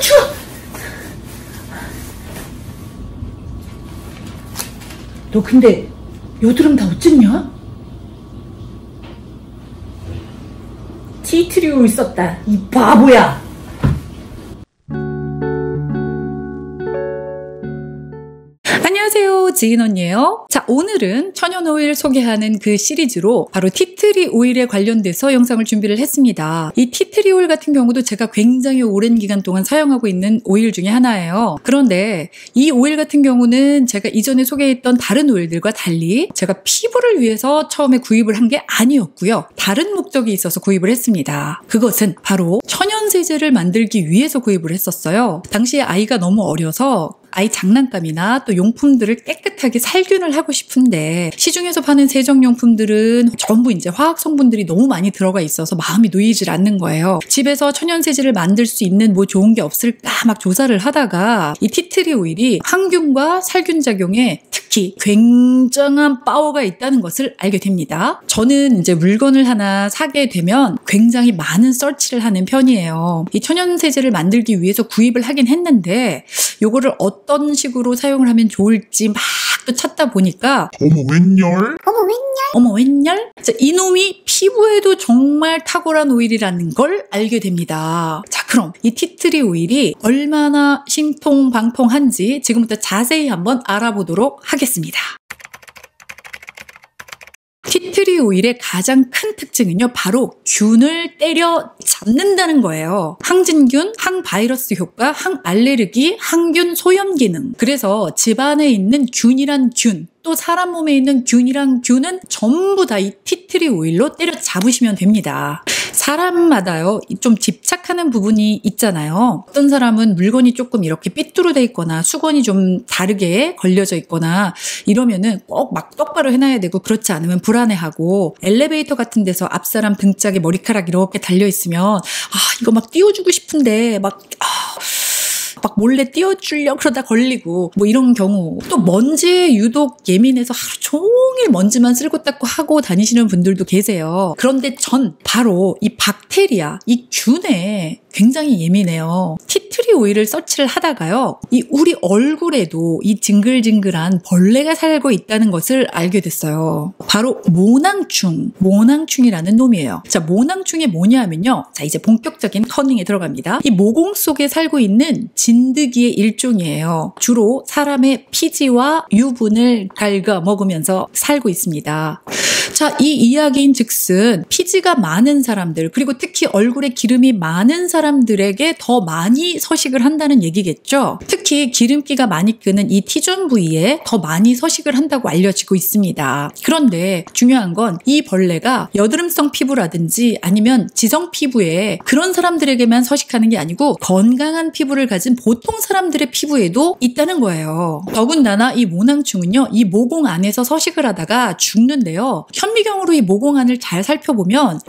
추워. 너 근데 여드름 다 어쨌냐? 티트리 오일 썼다, 이 바보야. 안녕하세요, 지인 언니예요. 자, 오늘은 천연 오일 소개하는 그 시리즈로 바로 티트리 오일에 관련돼서 영상을 준비를 했습니다. 이 티트리 오일 같은 경우도 제가 굉장히 오랜 기간 동안 사용하고 있는 오일 중에 하나예요. 그런데 이 오일 같은 경우는 제가 이전에 소개했던 다른 오일들과 달리 제가 피부를 위해서 처음에 구입을 한 게 아니었고요. 다른 목적이 있어서 구입을 했습니다. 그것은 바로 천연 세제를 만들기 위해서 구입을 했었어요. 당시에 아이가 너무 어려서 아이 장난감이나 또 용품들을 깨끗하게 살균을 하고 싶은데 시중에서 파는 세정용품들은 전부 이제 화학 성분들이 너무 많이 들어가 있어서 마음이 놓이질 않는 거예요. 집에서 천연 세제를 만들 수 있는 뭐 좋은 게 없을까 막 조사를 하다가 이 티트리 오일이 항균과 살균 작용에 특히 굉장한 파워가 있다는 것을 알게 됩니다. 저는 이제 물건을 하나 사게 되면 굉장히 많은 서치를 하는 편이에요. 이 천연 세제를 만들기 위해서 구입을 하긴 했는데 요거를 어떤 식으로 사용을 하면 좋을지 막 또 찾다 보니까 어머 웬열? 어머 웬열? 자, 이놈이 피부에도 정말 탁월한 오일이라는 걸 알게 됩니다. 자, 그럼 이 티트리 오일이 얼마나 신통방통한지 지금부터 자세히 한번 알아보도록 하겠습니다. 티트리 오일의 가장 큰 특징은요, 바로 균을 때려 잡는다는 거예요. 항진균, 항바이러스 효과, 항알레르기, 항균 소염 기능. 그래서 집안에 있는 균이란 균, 또 사람 몸에 있는 균이랑 균은 전부 다 이 티트리 오일로 때려 잡으시면 됩니다. 사람마다요, 좀 집착하는 부분이 있잖아요. 어떤 사람은 물건이 조금 이렇게 삐뚤어져 있거나 수건이 좀 다르게 걸려져 있거나 이러면은 꼭 막 똑바로 해놔야 되고, 그렇지 않으면 불안해하고, 엘리베이터 같은 데서 앞사람 등짝에 머리카락 이렇게 달려있으면 이거 막 띄워주고 싶은데 막 몰래 띄워주려고 그러다 걸리고 뭐 이런 경우, 또 먼지에 유독 예민해서 하루 종일 먼지만 쓸고 닦고 하고 다니시는 분들도 계세요. 그런데 전 바로 이 박테리아, 이 균에 굉장히 예민해요. 티트리 오일을 서치를 하다가요, 이 우리 얼굴에도 이 징글징글한 벌레가 살고 있다는 것을 알게 됐어요. 바로 모낭충이라는 놈이에요. 자, 모낭충이 뭐냐 하면요, 자, 이제 본격적인 커닝에 들어갑니다. 이 모공 속에 살고 있는 진드기의 일종이에요. 주로 사람의 피지와 유분을 갉아 먹으면서 살고 있습니다. 자, 이 이야기인 즉슨 피지가 많은 사람들, 그리고 특히 얼굴에 기름이 많은 사람들에게 더 많이 서식을 한다는 얘기겠죠. 특히 기름기가 많이 끄는 이 T존 부위에 더 많이 서식을 한다고 알려지고 있습니다. 그런데 중요한 건 이 벌레가 여드름성 피부라든지 아니면 지성 피부에 그런 사람들에게만 서식하는 게 아니고 건강한 피부를 가진 보통 사람들의 피부에도 있다는 거예요. 더군다나 이 모낭충은요, 이 모공 안에서 서식을 하다가 죽는데요. 현미경으로 이 모공 안을 잘 살펴보면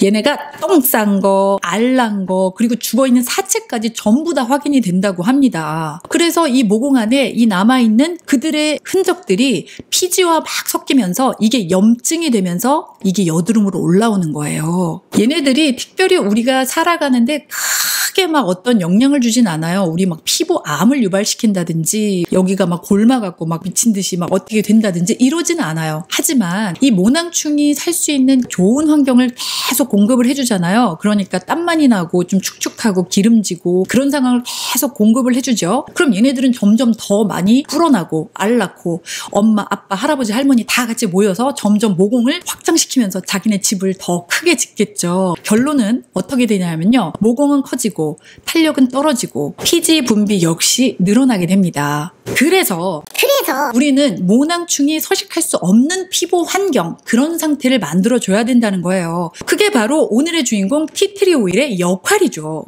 얘네가 똥 싼 거, 알 난 거, 그리고 죽어있는 사체까지 전부 다 확인이 된다고 합니다. 그래서 이 모공 안에 이 남아있는 그들의 흔적들이 피지와 막 섞이면서 이게 염증이 되면서 이게 여드름으로 올라오는 거예요. 얘네들이 특별히 우리가 살아가는데 크게 막 어떤 영향을 주진 않아요. 우리 막 피부암을 유발시킨다든지 여기가 막 골마갖고 막 미친 듯이 막 어떻게 된다든지 이러진 않아요. 하지만 이 모낭충이 살 수 있는 좋은 환경을 계속 공급을 해주잖아요. 그러니까 땀 많이 나고 좀 축축하고 기름지고 그런 상황을 계속 공급을 해주죠. 그럼 얘네들은 점점 더 많이 불어나고 알 낳고 엄마, 아빠, 할아버지, 할머니 다 같이 모여서 점점 모공을 확장시키면서 자기네 집을 더 크게 짓겠죠. 결론은 어떻게 되냐면요, 모공은 커지고 탄력은 떨어지고 피지 분비 역시 늘어나게 됩니다. 그래서 우리는 모낭충이 서식할 수 없는 피부 환경, 그런 상태를 만들어줘야 된다는 거예요. 그게 바로 오늘의 주인공 티트리 오일의 역할이죠.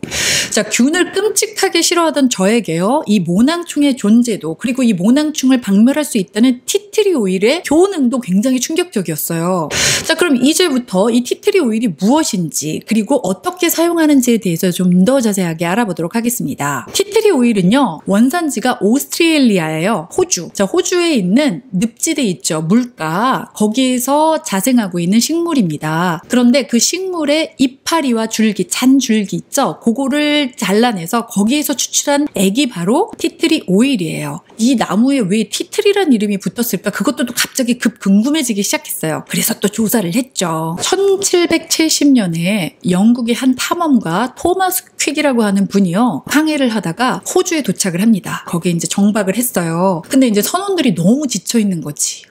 자, 균을 끔찍하게 싫어하던 저에게요, 이 모낭충의 존재도 그리고 이 모낭충을 박멸할 수 있다는 티트리 오일의 효능도 굉장히 충격적이었어요. 자, 그럼 이제부터 이 티트리 오일이 무엇인지 그리고 어떻게 사용하는지에 대해서 좀 더 자세하게 알아보도록 하겠습니다. 티트리 오일은요, 원산지가 오스트레일리아예요. 호주. 자, 호주에 있는 늪지대 있죠. 물가. 거기에서 자생하고 있는 식물입니다. 그런데 그 식물의 이파리와 줄기, 잔줄기 있죠. 그거를 잘라내서 거기에서 추출한 액이 바로 티트리 오일이에요. 이 나무에 왜 티트리란 이름이 붙었을까? 그것도 또 갑자기 급 궁금해지기 시작했어요. 그래서 또 조사를 했죠. 1770년에 영국의 한 탐험가 토마스 퀵이라고 하는 분이요, 항해를 하다가 호주에 도착을 합니다. 거기에 이제 정박을 했어요. 근데 이제 선원들이 너무 지쳐 있는 거지.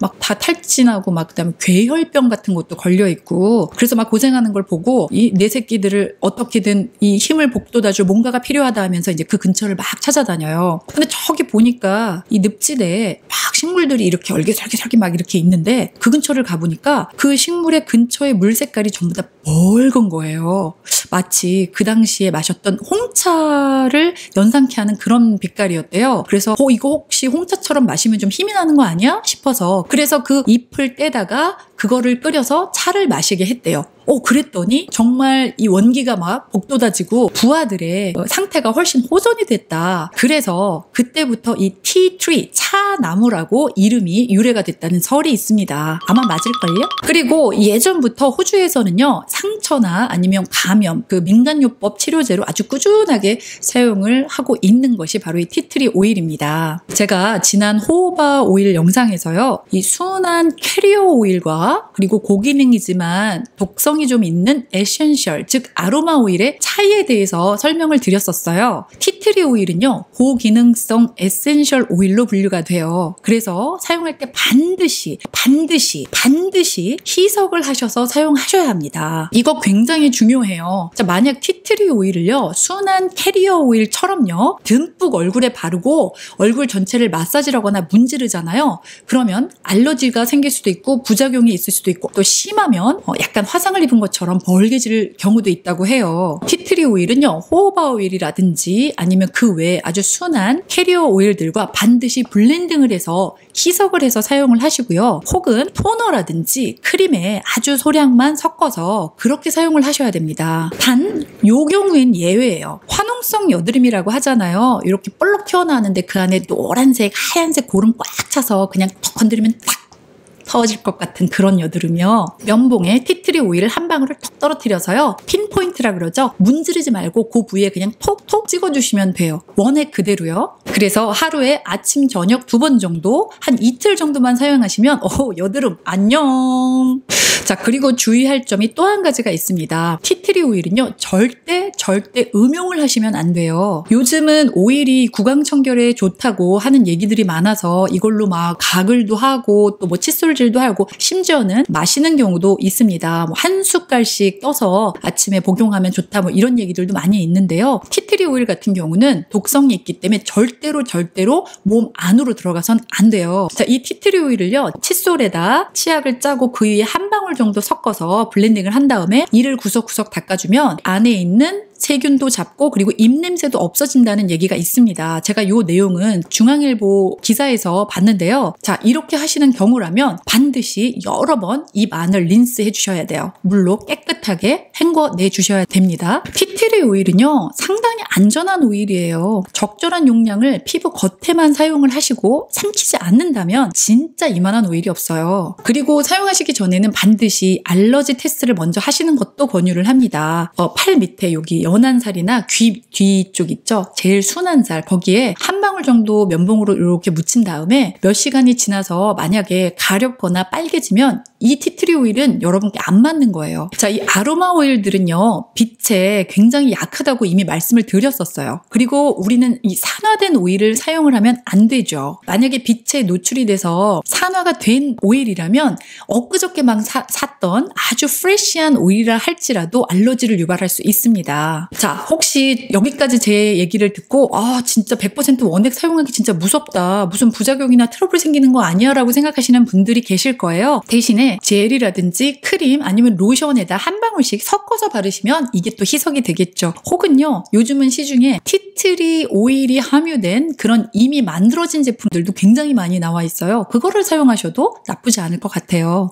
막 다 탈진하고 막 그다음에 괴혈병 같은 것도 걸려 있고, 그래서 막 고생하는 걸 보고 이 내 새끼들을 어떻게든 이 힘을 북돋아줄 뭔가가 필요하다 하면서 이제 그 근처를 막 찾아다녀요. 근데 저기 보니까 이 늪지대에 막 식물들이 이렇게 얼개설개설개 막 이렇게 있는데, 그 근처를 가보니까 그 식물의 근처의 물 색깔이 전부 다 붉은 거예요. 마치 그 당시에 마셨던 홍차를 연상케 하는 그런 빛깔이었대요. 그래서 이거 혹시 홍차처럼 마시면 좀 힘이 나는 거 아니야? 싶어서, 그래서 그 잎을 떼다가 그거를 끓여서 차를 마시게 했대요. 그랬더니 정말 이 원기가 막 복돋아지고 부하들의 상태가 훨씬 호전이 됐다. 그래서 그때부터 이 티트리, 차나무라고 이름이 유래가 됐다는 설이 있습니다. 아마 맞을걸요? 그리고 예전부터 호주에서는요, 상처나 아니면 감염, 그 민간요법 치료제로 아주 꾸준하게 사용을 하고 있는 것이 바로 이 티트리 오일입니다. 제가 지난 호호바 오일 영상에서요, 이 순한 캐리어 오일과 그리고 고기능이지만 독성이 좀 있는 에센셜, 즉 아로마 오일의 차이에 대해서 설명을 드렸었어요. 티트리 오일은요, 고기능성 에센셜 오일로 분류가 돼요. 그래서 사용할 때 반드시 희석을 하셔서 사용하셔야 합니다. 이거 굉장히 중요해요. 자, 만약 티트리 오일을요, 순한 캐리어 오일처럼요, 듬뿍 얼굴에 바르고 얼굴 전체를 마사지를 하거나 문지르잖아요. 그러면 알러지가 생길 수도 있고 부작용이 있을 수도 있고, 또 심하면 약간 화상을 입은 것처럼 벌게질 경우도 있다고 해요. 티트리 오일은요, 호호바 오일이라든지 아니면 그 외에 아주 순한 캐리어 오일들과 반드시 블렌딩을 해서 희석을 해서 사용을 하시고요. 혹은 토너라든지 크림에 아주 소량만 섞어서 그렇게 사용을 하셔야 됩니다. 단, 요 경우엔 예외예요. 화농성 여드름이라고 하잖아요. 이렇게 볼록 튀어나왔는데 그 안에 노란색, 하얀색 고름 꽉 차서 그냥 턱 건드리면 딱 터질 것 같은 그런 여드름이요. 면봉에 티트리 오일을 한 방울을 톡 떨어뜨려서요, 핀포인트라 그러죠. 문지르지 말고 그 부위에 그냥 톡톡 찍어주시면 돼요. 원액 그대로요. 그래서 하루에 아침 저녁 2번 정도, 한 이틀 정도만 사용하시면 여드름 안녕. 자, 그리고 주의할 점이 또 한 가지가 있습니다. 티트리 오일은요, 절대 음용을 하시면 안 돼요. 요즘은 오일이 구강청결에 좋다고 하는 얘기들이 많아서 이걸로 막 가글도 하고 또 뭐 칫솔질도 하고 심지어는 마시는 경우도 있습니다. 뭐 한 숟갈씩 떠서 아침에 복용하면 좋다, 뭐 이런 얘기들도 많이 있는데요. 티트리 오일 같은 경우는 독성이 있기 때문에 절대로 몸 안으로 들어가선 안 돼요. 자, 이 티트리 오일을요, 칫솔에다 치약을 짜고 그 위에 한 방울 정도 섞어서 블렌딩을 한 다음에 이를 구석구석 닦아주면 안에 있는 세균도 잡고 그리고 입냄새도 없어진다는 얘기가 있습니다. 제가 이 내용은 중앙일보 기사에서 봤는데요. 자, 이렇게 하시는 경우라면 반드시 여러 번 입 안을 린스 해주셔야 돼요. 물로 깨끗하게 헹궈내 주셔야 됩니다. 티트리 오일은요, 상당히 안전한 오일이에요. 적절한 용량을 피부 겉에만 사용을 하시고 삼키지 않는다면 진짜 이만한 오일이 없어요. 그리고 사용하시기 전에는 반드시 알러지 테스트를 먼저 하시는 것도 권유를 합니다. 팔 밑에 여기 연한 살이나 귀 뒤쪽 있죠? 제일 순한 살, 거기에 한 방울 정도 면봉으로 이렇게 묻힌 다음에 몇 시간이 지나서 만약에 가렵거나 빨개지면 이 티트리 오일은 여러분께 안 맞는 거예요. 자, 이 아로마 오일들은요, 빛에 굉장히 약하다고 이미 말씀을 드렸습니다. 드렸었어요. 그리고 우리는 이 산화된 오일을 사용을 하면 안 되죠. 만약에 빛에 노출이 돼서 산화가 된 오일이라면 엊그저께 막 샀던 아주 프레시한 오일이라 할지라도 알러지를 유발할 수 있습니다. 자, 혹시 여기까지 제 얘기를 듣고 진짜 100% 원액 사용하기 진짜 무섭다. 무슨 부작용이나 트러블 생기는 거 아니야? 라고 생각하시는 분들이 계실 거예요. 대신에 젤이라든지 크림 아니면 로션에다 한 방울씩 섞어서 바르시면 이게 또 희석이 되겠죠. 혹은요, 요즘은 시중에 티트리 오일이 함유된 그런 이미 만들어진 제품들도 굉장히 많이 나와 있어요. 그거를 사용하셔도 나쁘지 않을 것 같아요.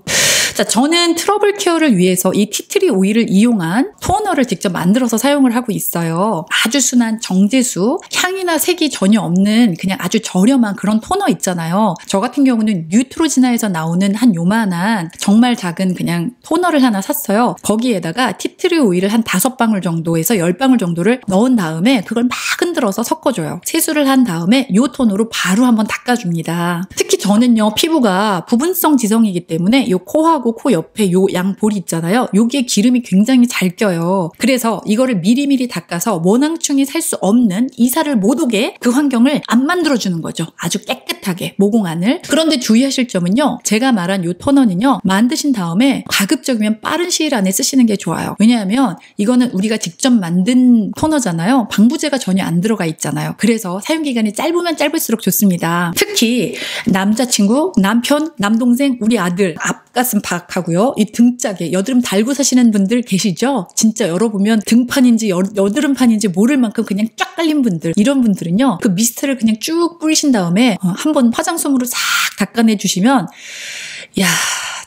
자, 저는 트러블 케어를 위해서 이 티트리 오일을 이용한 토너를 직접 만들어서 사용을 하고 있어요. 아주 순한 정제수, 향이나 색이 전혀 없는 그냥 아주 저렴한 그런 토너 있잖아요. 저 같은 경우는 뉴트로지나에서 나오는 한 요만한 정말 작은 그냥 토너를 하나 샀어요. 거기에다가 티트리 오일을 한 5방울 정도에서 10방울 정도를 넣은 다음에 그걸 막 흔들어서 섞어줘요. 세수를 한 다음에 이 토너로 바로 한번 닦아줍니다. 특히 저는요, 피부가 부분성 지성이기 때문에 이 코하고 코 옆에 요 양볼이 있잖아요. 여기에 기름이 굉장히 잘 껴요. 그래서 이거를 미리미리 닦아서 모낭충이 살 수 없는 이사를 못 오게 그 환경을 안 만들어주는 거죠. 아주 깨끗하게 모공 안을. 그런데 주의하실 점은요, 제가 말한 요 토너는요, 만드신 다음에 가급적이면 빠른 시일 안에 쓰시는 게 좋아요. 왜냐하면 이거는 우리가 직접 만든 토너잖아요. 방부제가 전혀 안 들어가 있잖아요. 그래서 사용기간이 짧으면 짧을수록 좋습니다. 특히 남자친구, 남편, 남동생, 우리 아들 앞가슴 박하고요, 이 등짝에 여드름 달고 사시는 분들 계시죠? 진짜 열어보면 등판인지 여드름판인지 모를 만큼 그냥 쫙 깔린 분들, 이런 분들은요, 그 미스트를 그냥 쭉 뿌리신 다음에 한번 화장솜으로 싹 닦아내 주시면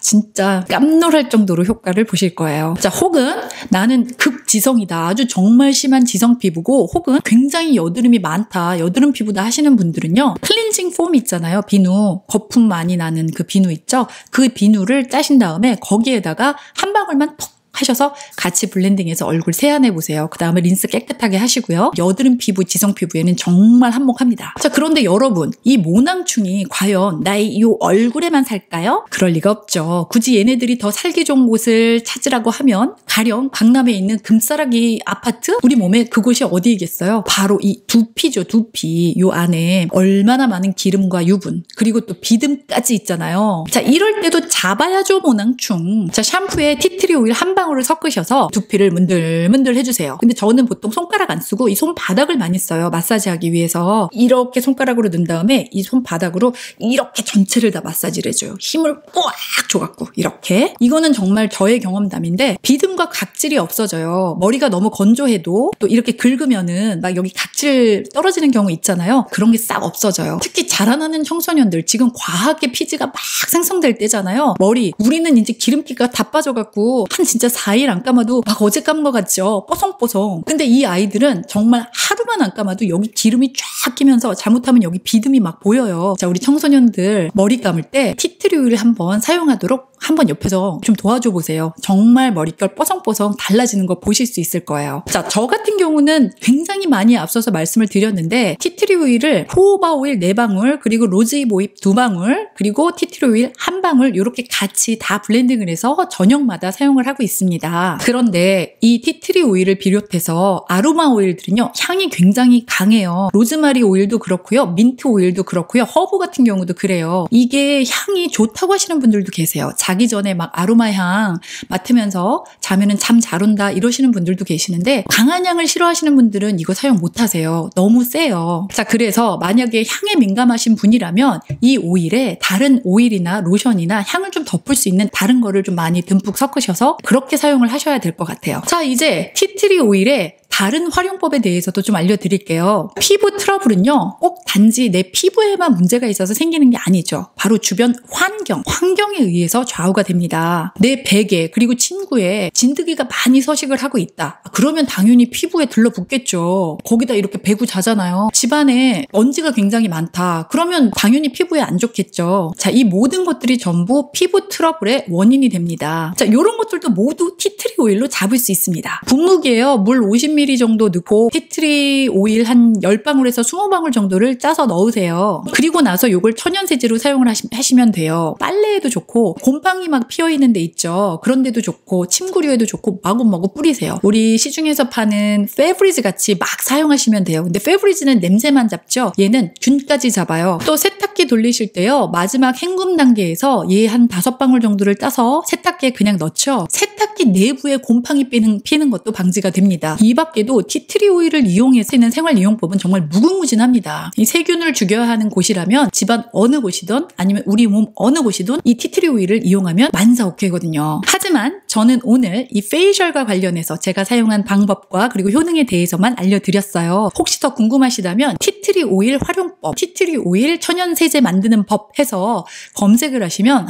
진짜 깜놀할 정도로 효과를 보실 거예요. 자, 혹은 나는 극지성이다. 아주 정말 심한 지성 피부고, 혹은 굉장히 여드름이 많다. 여드름 피부다 하시는 분들은요, 클렌징 폼 있잖아요. 비누, 거품 많이 나는 그 비누 있죠? 그 비누를 짜신 다음에 거기에다가 한 방울만 톡 하셔서 같이 블렌딩해서 얼굴 세안해 보세요. 그 다음에 린스 깨끗하게 하시고요. 여드름 피부, 지성 피부에는 정말 한몫합니다. 자, 그런데 여러분, 이 모낭충이 과연 나의 이 얼굴에만 살까요? 그럴 리가 없죠. 굳이 얘네들이 더 살기 좋은 곳을 찾으라고 하면 가령 강남에 있는 금싸라기 아파트? 우리 몸에 그곳이 어디이겠어요? 바로 이 두피죠, 두피. 요 안에 얼마나 많은 기름과 유분, 그리고 또 비듬까지 있잖아요. 자, 이럴 때도 잡아야죠, 모낭충. 자, 샴푸에 티트리 오일 한 방울을 섞으셔서 두피를 문들문들 해주세요. 근데 저는 보통 손가락 안 쓰고 이 손바닥을 많이 써요. 마사지하기 위해서. 이렇게 손가락으로 넣은 다음에 이 손바닥으로 이렇게 전체를 다 마사지를 해줘요. 힘을 꽉 줘갖고 이렇게. 이거는 정말 저의 경험담인데 비듬과 각질이 없어져요. 머리가 너무 건조해도 또 이렇게 긁으면은 막 여기 각질 떨어지는 경우 있잖아요. 그런 게 싹 없어져요. 특히 자라나는 청소년들, 지금 과하게 피지가 막 생성될 때잖아요. 머리, 우리는 이제 기름기가 다 빠져갖고 한 진짜 4일 안 감아도 막 어제 감은 것 같죠? 뽀송뽀송. 근데 이 아이들은 정말 하루만 안 감아도 여기 기름이 쫙 끼면서 잘못하면 여기 비듬이 막 보여요. 자, 우리 청소년들 머리 감을 때 티트리 오일을 한번 사용하도록 한번 옆에서 좀 도와줘 보세요. 정말 머릿결 뽀송뽀송 달라지는 거 보실 수 있을 거예요. 자, 저 같은 경우는 굉장히 많이 앞서서 말씀을 드렸는데 티트리 오일을 호호바 오일 4방울, 그리고 로즈잎 오일 2방울, 그리고 티트리 오일 1방울 이렇게 같이 다 블렌딩을 해서 저녁마다 사용을 하고 있습니다. 그런데 이 티트리 오일을 비롯해서 아로마 오일들은요, 향이 굉장히 강해요. 로즈마리 오일도 그렇고요, 민트 오일도 그렇고요, 허브 같은 경우도 그래요. 이게 향이 좋다고 하시는 분들도 계세요. 자기 전에 막 아로마 향 맡으면서 자면은 잠 잘 온다 이러시는 분들도 계시는데, 강한 향을 싫어하시는 분들은 이거 사용 못 하세요. 너무 세요. 자, 그래서 만약에 향에 민감하신 분이라면 이 오일에 다른 오일이나 로션이나 향을 좀 덮을 수 있는 다른 거를 좀 많이 듬뿍 섞으셔서 그렇게 사용을 하셔야 될 것 같아요. 자, 이제 티트리 오일에 다른 활용법에 대해서도 좀 알려드릴게요. 피부 트러블은요, 꼭 단지 내 피부에만 문제가 있어서 생기는 게 아니죠. 바로 주변 환경에 의해서 좌우가 됩니다. 내 베개, 그리고 침구에 진드기가 많이 서식을 하고 있다. 그러면 당연히 피부에 들러붙겠죠. 거기다 이렇게 베고 자잖아요. 집안에 먼지가 굉장히 많다. 그러면 당연히 피부에 안 좋겠죠. 자, 이 모든 것들이 전부 피부 트러블의 원인이 됩니다. 자, 이런 것들도 모두 티트리 오일로 잡을 수 있습니다. 분무기에요. 물 50ml 5mm 정도 넣고 티트리 오일 한 10방울에서 20방울 정도를 짜서 넣으세요. 그리고 나서 이걸 천연세제로 사용을 하시면 돼요. 빨래에도 좋고 곰팡이 막 피어있는 데 있죠. 그런 데도 좋고 침구류에도 좋고 마구마구 뿌리세요. 우리 시중에서 파는 페브리즈 같이 막 사용하시면 돼요. 근데 페브리즈는 냄새만 잡죠. 얘는 균까지 잡아요. 또 세탁기 돌리실 때요. 마지막 헹굼 단계에서 얘 한 5방울 정도를 따서 세탁기에 그냥 넣죠. 세탁기 내부에 곰팡이 피는 것도 방지가 됩니다. 이 밖에도 티트리 오일을 이용해서 쓰는 생활이용법은 정말 무궁무진합니다. 이 세균을 죽여야 하는 곳이라면 집안 어느 곳이든 아니면 우리 몸 어느 곳이든 이 티트리 오일을 이용하면 만사오케이거든요. 하지만 저는 오늘 이 페이셜과 관련해서 제가 사용한 방법과 그리고 효능에 대해서만 알려드렸어요. 혹시 더 궁금하시다면 티트리 오일 활용법, 티트리 오일 천연세제 만드는 법 해서 검색을 하시면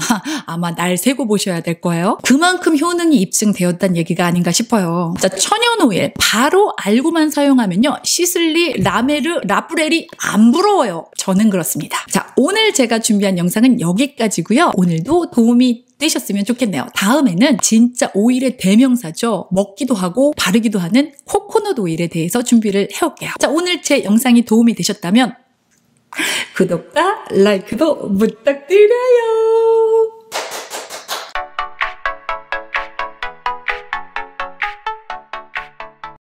아마 날 세고 보셔야 될 거예요. 그만큼 효능이 입증되었다는 얘기가 아닌가 싶어요. 자, 천연 오일 바로 알고만 사용하면요. 시슬리, 라메르, 라프렐이 안 부러워요. 저는 그렇습니다. 자, 오늘 제가 준비한 영상은 여기까지고요. 오늘도 도움이 되셨으면 좋겠네요. 다음에는 진짜 오일의 대명사죠. 먹기도 하고 바르기도 하는 코코넛 오일에 대해서 준비를 해올게요. 자, 오늘 제 영상이 도움이 되셨다면 구독과 라이크도 부탁드려요.